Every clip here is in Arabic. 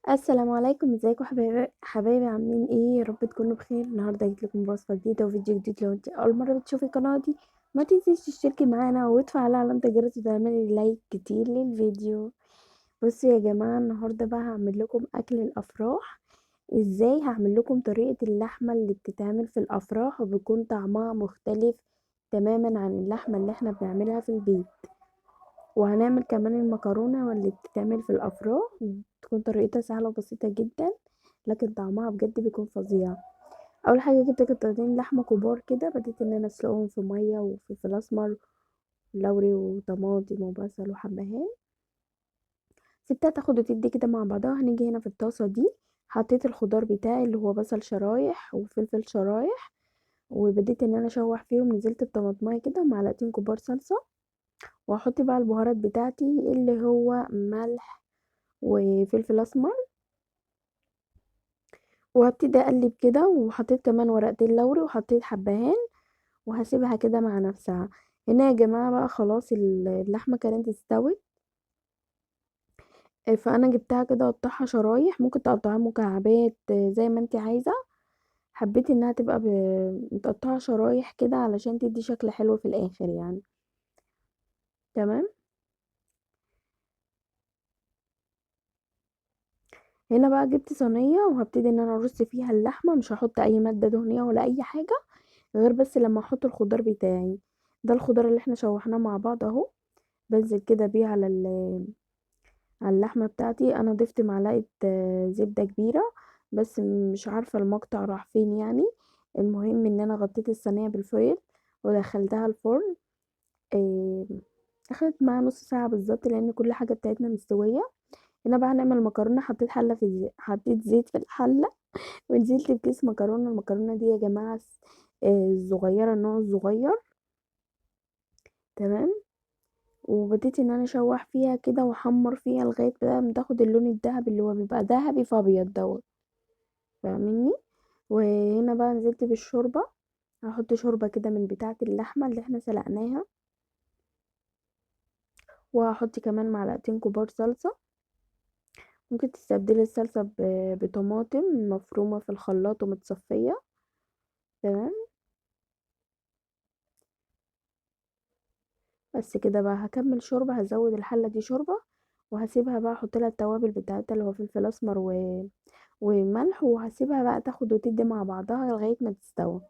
السلام عليكم، ازيكم حبايبي عاملين ايه؟ يا رب تكونوا بخير. النهارده جيت لكم بوصفه جديده وفيديو جديد. لو انت اول مره بتشوفي القناه دي ما تنسيش تشتركي معانا وتفعلي علامه الجرس وتعملي لايك كتير للفيديو. بصوا يا جماعه، النهارده بقى هعمل لكم اكل الافراح. ازاي؟ هعمل لكم طريقه اللحمه اللي بتتعمل في الافراح وبيكون طعمها مختلف تماما عن اللحمه اللي احنا بنعملها في البيت. وهنعمل كمان المكرونة واللي بتتعمل في الأفراح، تكون طريقتها سهلة وبسيطة جدا، لكن طعمها بجد بيكون فظيع. أول حاجة جبت قطعتين لحمة كبار كده، بديت إن أنا أسلقهم في مية وفلفل أسمر ولوري وطماطم وبصل وحبهان. سبتها تاخد وتدي كده مع بعضها. هنيجي هنا في الطاسة دي، حطيت الخضار بتاعي اللي هو بصل شرايح وفلفل شرايح، وبديت ان انا اشوح فيهم. نزلت بطماطمايه كده ومعلقتين كبار صلصة، واحط بقى البهارات بتاعتي اللي هو ملح وفلفل اسمر، وهبتدي اقلب كده. وحطيت كمان ورقتين لوري وحطيت حبهان، وهسيبها كده مع نفسها. هنا يا جماعة بقى خلاص اللحمة كانت استوت. فانا جبتها كده اقطعها شرايح، ممكن تقطعها مكعبات زي ما انت عايزة. حبيت انها تبقى متقطعة شرايح كده علشان تدي شكل حلو في الاخر يعني. تمام. هنا بقى جبت صينية وهبتدي ان انا ارص فيها اللحمة. مش هحط اي مادة دهنية ولا اي حاجة، غير بس لما احط الخضار بتاعي. ده الخضار اللي احنا شوحناه مع بعض اهو. بنزل كده بيه على على اللحمة بتاعتي. انا ضفت معلقة زبدة كبيرة، بس مش عارفة المقطع راح فين يعني. المهم ان انا غطيت الصينية بالفويل ودخلتها الفرن. آه، اخدت معاها نص ساعة بالظبط لان كل حاجة بتاعتنا مستوية. هنا بقى هنعمل مكرونة. حطيت حلة في حطيت زيت في الحلة ونزلت بكيس مكرونة. المكرونة دي يا جماعة صغيرة، النوع الصغير. تمام. وبديت ان انا اشوح فيها كده واحمر فيها لغايه بقى ما تاخد اللون الذهبي اللي هو بيبقى ذهبي في ابيض دوت. فاهميني؟ وهنا بقى نزلت بالشوربه. هحط شوربه كده من بتاعه اللحمه اللي احنا سلقناها، وهحط كمان معلقتين كبار صلصه. ممكن تستبدلي الصلصه بطماطم مفرومه في الخلاط ومتصفيه. تمام. بس كده بقى هكمل شوربه. هزود الحله دي شوربه، وهسيبها بقى احط لها التوابل بتاعتها اللي هو فلفل اسمر وملح، وهسيبها بقى تاخد وتدي مع بعضها لغاية ما تستوي.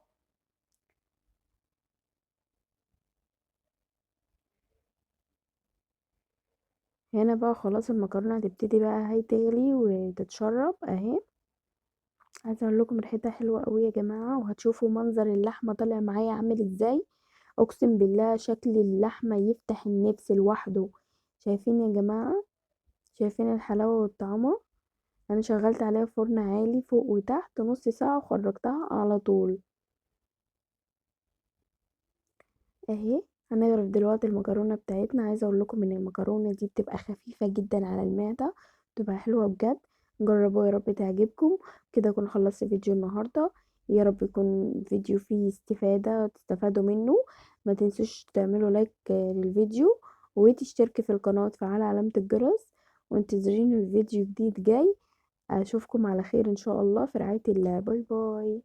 هنا بقى خلاص المكرونة هتبتدي بقى هي تغلي وتتشرب اهي. عايزة اقول لكم ريحتها حلوة قوي يا جماعة، وهتشوفوا منظر اللحمة طالع معايا عامل ازاي. اقسم بالله شكل اللحمة يفتح النفس لوحده. شايفين يا جماعة؟ شايفين الحلاوة والطعمة؟ انا شغلت عليها فرن عالي فوق وتحت نص ساعة وخرجتها على طول اهي. هنغرف دلوقتي المكرونه بتاعتنا. عايزه اقول لكم ان المكرونه دي بتبقى خفيفه جدا على المعده، بتبقى حلوه بجد. جربوا يا رب تعجبكم. كده اكون خلصت فيديو النهارده. يا رب يكون فيديو فيه استفاده وتستفادوا منه. ما تنسوش تعملوا لايك للفيديو، وتشتركي في القناه وتفعلي علامه الجرس، وانتظريني في فيديو جديد جاي. اشوفكم على خير ان شاء الله في رعايه الله. باي باي.